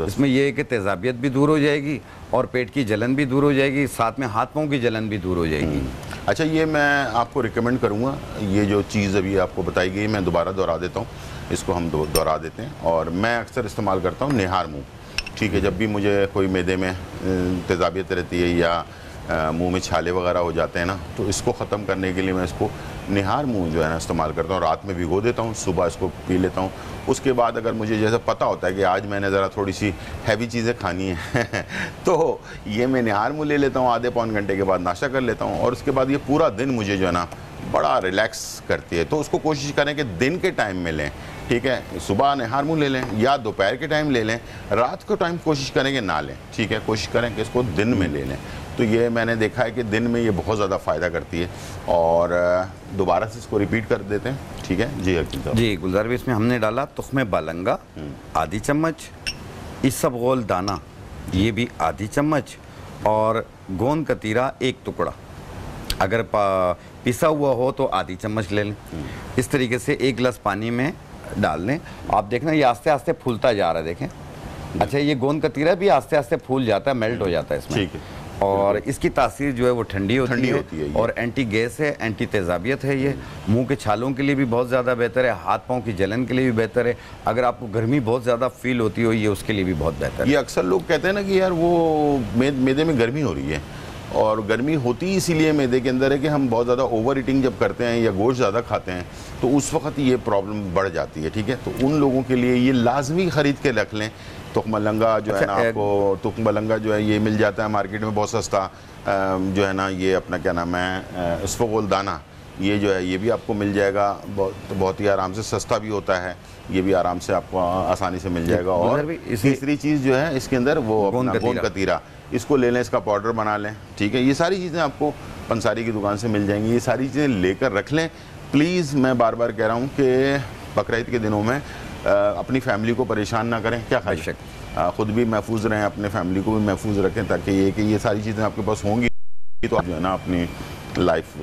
इसमें यह है कि तेज़ाबियत भी दूर हो जाएगी और पेट की जलन भी दूर हो जाएगी, साथ में हाथ पाँव की जलन भी दूर हो जाएगी। अच्छा, ये मैं आपको रिकमेंड करूँगा, ये जो चीज़ अभी आपको बताई गई मैं दोबारा दोहरा देता हूँ, इसको हम दोहरा देते हैं। और मैं अक्सर इस्तेमाल करता हूँ निहार मुँह, ठीक है। जब भी मुझे कोई मैदे में तेज़ाबियत रहती है या मुंह में छाले वगैरह हो जाते हैं ना, तो इसको ख़त्म करने के लिए मैं इसको निहार मुंह जो है ना इस्तेमाल करता हूँ। रात में भिगो देता हूँ, सुबह इसको पी लेता हूँ। उसके बाद अगर मुझे जैसे पता होता है कि आज मैंने ज़रा थोड़ी सी हैवी चीज़ें खानी है तो ये मैं निहार मुंह ले लेता हूँ, आधे पौन घंटे के बाद नाश्ता कर लेता हूँ और उसके बाद ये पूरा दिन मुझे जो है ना बड़ा रिलैक्स करती है। तो उसको कोशिश करें कि दिन के टाइम में लें, ठीक है। सुबह निहार मुंह ले लें या दोपहर के टाइम ले लें, रात को टाइम कोशिश करें कि ना लें, ठीक है। कोशिश करें कि इसको दिन में ले लें। तो ये मैंने देखा है कि दिन में ये बहुत ज़्यादा फ़ायदा करती है। और दोबारा से इसको रिपीट कर देते हैं, ठीक है जी हकीम साहब। जी गुलजार भी, इसमें हमने डाला तुख्मे बालंगा आधी चम्मच, इसबगोल दाना ये भी आधी चम्मच और गोंद कतीरा एक टुकड़ा। अगर पिसा हुआ हो तो आधी चम्मच ले लें। इस तरीके से एक गिलास पानी में डाल लें। आप देखना ये आस्ते आस्ते फूलता जा रहा है, देखें। अच्छा, ये गोंद कतीरा भी आस्ते आस्ते फूल जाता है, मेल्ट हो जाता है इसमें, ठीक है। और इसकी तासीर जो है वो ठंडी होती है और एंटी गैस है, एंटी तेज़ाबियत है। ये मुंह के छालों के लिए भी बहुत ज़्यादा बेहतर है, हाथ पाँव की जलन के लिए भी बेहतर है। अगर आपको गर्मी बहुत ज़्यादा फील होती हो, ये उसके लिए भी बहुत बेहतर है। ये अक्सर लोग कहते हैं ना कि यार वो मैदे में गर्मी हो रही है, और गर्मी होती इसीलिए मैदे के अंदर है कि हम बहुत ज़्यादा ओवर ईटिंग जब करते हैं या गोश्त ज़्यादा खाते हैं तो उस वक्त ये प्रॉब्लम बढ़ जाती है, ठीक है। तो उन लोगों के लिए ये लाजमी ख़रीद के रख लें। तुख्मलंगा जो है ना, आपको तुख्मलंगा जो है ये मिल जाता है मार्केट में बहुत सस्ता, जो है ना ये अपना क्या नाम है इसबगोल दाना, ये जो है ये भी आपको मिल जाएगा बहुत ही आराम से, सस्ता भी होता है, ये भी आराम से आपको आसानी से मिल जाएगा। और तीसरी चीज़ जो है इसके अंदर वो गोंद कतीरा, इसको ले लें, इसका पाउडर बना लें, ठीक है। ये सारी चीज़ें आपको पंसारी की दुकान से मिल जाएंगी। ये सारी चीज़ें लेकर रख लें प्लीज़। मैं बार बार कह रहा हूँ कि बकरीद के दिनों में अपनी फैमिली को परेशान ना करें, क्या खाएं, ख़ुद भी महफूज रहें, अपने फैमिली को भी महफूज रखें, ताकि ये कि ये सारी चीज़ें आपके पास होंगी तो आप जो है ना अपनी लाइफ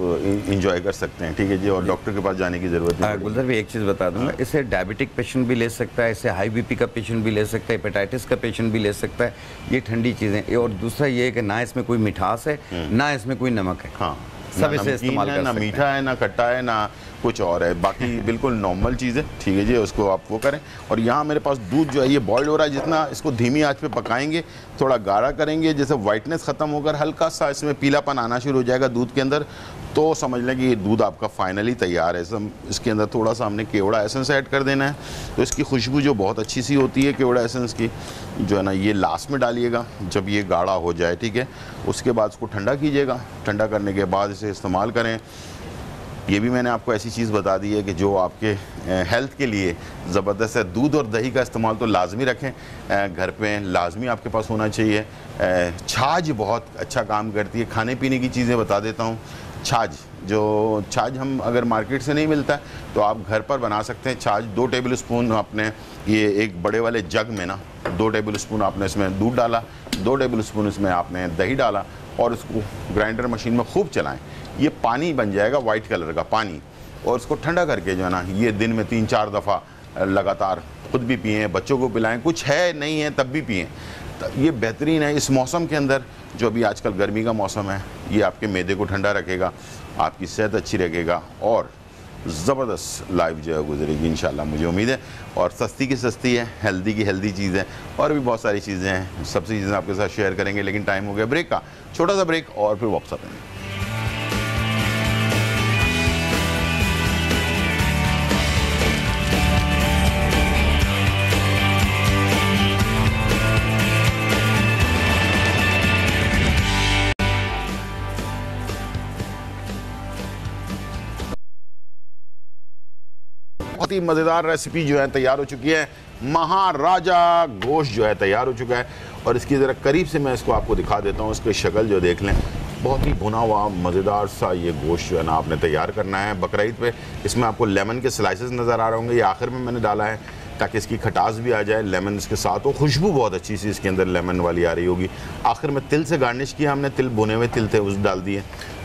इंजॉय कर सकते हैं, ठीक है जी। और डॉक्टर के पास जाने की ज़रूरत नहीं। गुलजार भी एक चीज़ बता दूंगा, इसे डायबिटिक पेशेंट भी ले सकता है, इसे हाई बीपी का पेशेंट भी ले सकता है, हेपेटाइटिस का पेशेंट भी ले सकता है। ये ठंडी चीज़ें। और दूसरा ये है कि ना इसमें कोई मिठास है, ना इसमें कोई नमक है, हाँ, सब इसे इस्तेमाल कर सकते हैं। ना मीठा है, ना खट्टा है, ना कुछ और है, बाकी बिल्कुल नॉर्मल चीज़ है, ठीक है जी। उसको आप वो करें। और यहाँ मेरे पास दूध जो है ये बॉयल हो रहा है, जितना इसको धीमी आंच पे पकाएंगे, थोड़ा गाढ़ा करेंगे, जैसे वाइटनेस ख़त्म होकर हल्का सा इसमें पीलापन आना शुरू हो जाएगा दूध के अंदर, तो समझ लें कि ये दूध आपका फाइनली तैयार है। इसके अंदर थोड़ा सा हमने केवड़ा एसेंस ऐड कर देना है, तो इसकी खुशबू जो बहुत अच्छी सी होती है केवड़ा एसेंस की, जो है ना ये लास्ट में डालिएगा जब ये गाढ़ा हो जाए, ठीक है। उसके बाद इसको ठंडा कीजिएगा, ठंडा करने के बाद इसे इस्तेमाल करें। ये भी मैंने आपको ऐसी चीज़ बता दी है कि जो आपके हेल्थ के लिए ज़बरदस्त है। दूध और दही का इस्तेमाल तो लाजमी रखें, घर पे लाजमी आपके पास होना चाहिए। छाछ बहुत अच्छा काम करती है। खाने पीने की चीज़ें बता देता हूँ। छाछ हम अगर मार्केट से नहीं मिलता है तो आप घर पर बना सकते हैं। छाछ 2 टेबल स्पून आपने ये एक बड़े वाले जग में ना 2 टेबल स्पून आपने इसमें दूध डाला, 2 टेबल स्पून इसमें आपने दही डाला और इसको ग्राइंडर मशीन में खूब चलाएं। ये पानी बन जाएगा वाइट कलर का पानी, और इसको ठंडा करके जो है ना ये दिन में 3-4 दफ़ा लगातार खुद भी पिएँ, बच्चों को पिलाएं। कुछ है नहीं है तब भी पिएँ, ये बेहतरीन है। इस मौसम के अंदर जो अभी आजकल गर्मी का मौसम है, ये आपके मैदे को ठंडा रखेगा, आपकी सेहत अच्छी रखेगा और ज़बरदस्त लाइफ जो है गुजरेगी इंशाल्लाह, मुझे उम्मीद है। और सस्ती की सस्ती है, हेल्दी की हेल्दी चीज़ है, और भी बहुत सारी चीज़ें हैं, सबसे चीज़ें आपके साथ शेयर करेंगे। लेकिन टाइम हो गया ब्रेक का, छोटा सा ब्रेक और फिर वापस आते हैं। बहुत ही मज़ेदार रेसिपी जो है तैयार हो चुकी है। महाराजा गोश्त जो है तैयार हो चुका है, और इसकी ज़रा करीब से मैं इसको आपको दिखा देता हूँ। इसकी शक्ल जो देख लें, बहुत ही भुना हुआ मज़ेदार सा ये गोश्त जो है ना आपने तैयार करना है बकरीद पे। इसमें आपको लेमन के स्लाइसेस नज़र आ रहे होंगे, ये आखिर में मैंने डाला है ताकि इसकी खटास भी आ जाए, लेमन इसके साथ हो, खुशबू बहुत अच्छी सी इसके अंदर लेमन वाली आ रही होगी। आखिर में तिल से गार्निश किया हमने, तिल भुने हुए तिल थे उस डाल दिए।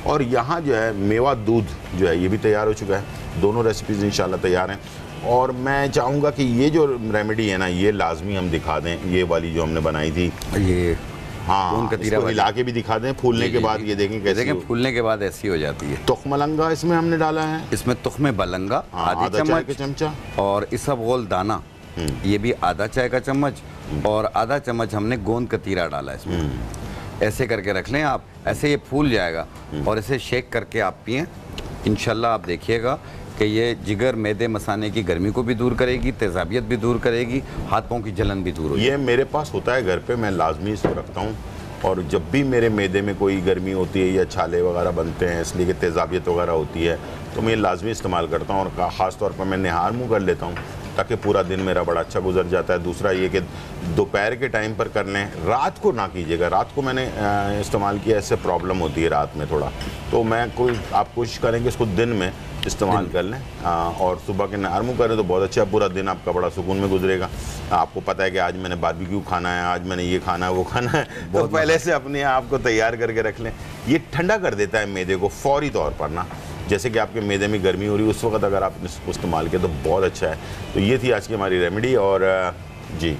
और यहाँ जो है मेवा दूध जो है ये भी तैयार हो चुका है। दोनों रेसिपीज़ इंशाल्लाह तैयार हैं। और मैं चाहूँगा कि ये जो रेमेडी है ना, ये लाजमी हम दिखा दें, ये वाली जो हमने बनाई थी, ये हाँ इसको हिला के भी दिखा दें फूलने के बाद। ये देखें कैसे फूलने के बाद ऐसी हो जाती है। तुख्मलंगा इसमें हमने डाला है, इसमें तुख्मे बलंगा आधा चाय का चमचा, और इसबगोल दाना ये भी आधा चाय का चम्मच, और आधा चम्मच हमने गोंद कतीरा डाला इसमें। ऐसे करके रख लें आप, ऐसे ये फूल जाएगा, और इसे शेक करके आप पिएं। इंशाल्लाह आप देखिएगा कि ये जिगर मैदे मसाने की गर्मी को भी दूर करेगी, तेज़ाबियत भी दूर करेगी, हाथ पाँव की जलन भी दूर होगी। ये मेरे पास होता है घर पे, मैं लाजमी इसको रखता हूँ। और जब भी मेरे मैदे में कोई गर्मी होती है या छाले वगैरह बनते हैं इसलिए कि तेज़ाबियत वगैरह होती है, तो मैं ये लाजमी इस्तेमाल करता हूँ। और ख़ास तौर पर मैं निहार मुँह कर लेता हूँ ताकि पूरा दिन मेरा बड़ा अच्छा गुजर जाता है। दूसरा ये कि दोपहर के टाइम पर कर लें, रात को ना कीजिएगा। रात को मैंने इस्तेमाल किया, इससे प्रॉब्लम होती है रात में थोड़ा, तो आप कोशिश करेंगे इसको दिन में इस्तेमाल कर लें। और सुबह के नहर मुँह करें तो बहुत अच्छा, पूरा दिन आपका बड़ा सुकून में गुजरेगा। आपको पता है कि आज मैंने बारबेक्यू खाना है, आज मैंने ये खाना है, वो खाना है, तो पहले से अपने आप को तैयार करके रख लें। ये ठंडा कर देता है मैदे को फौरी तौर पर ना, जैसे कि आपके मैदे में गर्मी हो रही है उस वक्त अगर आप इसको इस्तेमाल किया तो बहुत अच्छा है। तो ये थी आज की हमारी रेमेडी। और जी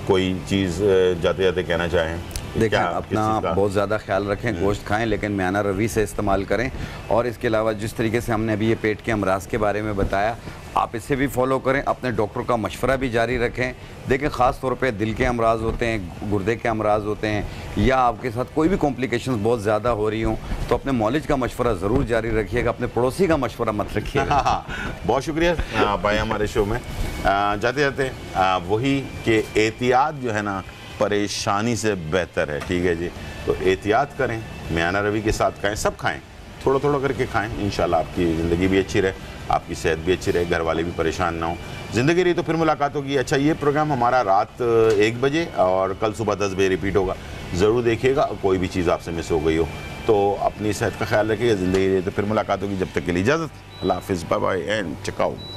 कोई चीज़ जाते जाते कहना चाहें? देखें, अपना बहुत ज़्यादा ख्याल रखें, गोश्त खाएं लेकिन म्याना रवी से इस्तेमाल करें। और इसके अलावा जिस तरीके से हमने अभी ये पेट के अमराज के बारे में बताया, आप इसे भी फॉलो करें, अपने डॉक्टर का मशवरा भी जारी रखें। देखें, ख़ास तौर पे दिल के अमराज होते हैं, गुर्दे के अमराज होते हैं, या आपके साथ कोई भी कॉम्प्लिकेशंस बहुत ज़्यादा हो रही हों, तो अपने मौलिज का मशवरा ज़रूर जारी रखिएगा, अपने पड़ोसी का मशवरा मत रखिएगा। बहुत शुक्रिया भाई हमारे शो में। जाते जाते वही कि एहतियात जो है ना परेशानी से बेहतर है, ठीक है जी। तो एहतियात करें, म्याना रवी के साथ खाएं, सब खाएं, थोड़ा थोड़ा करके खाएं। इंशाल्लाह आपकी ज़िंदगी भी अच्छी रहे, आपकी सेहत भी अच्छी रहे, घर वाले भी परेशान ना हो। ज़िंदगी रही तो फिर मुलाकात होगी। अच्छा, ये प्रोग्राम हमारा रात 1 बजे और कल सुबह 10 बजे रिपीट होगा, ज़रूर देखिएगा। कोई भी चीज़ आपसे मिस हो गई हो तो अपनी सेहत का ख्याल रखिएगा। ज़िंदगी रही तो फिर मुलाकात होगी। जब तक के लिए इजाज़त, अल्लाह हाफ़िज़, bye bye and check out.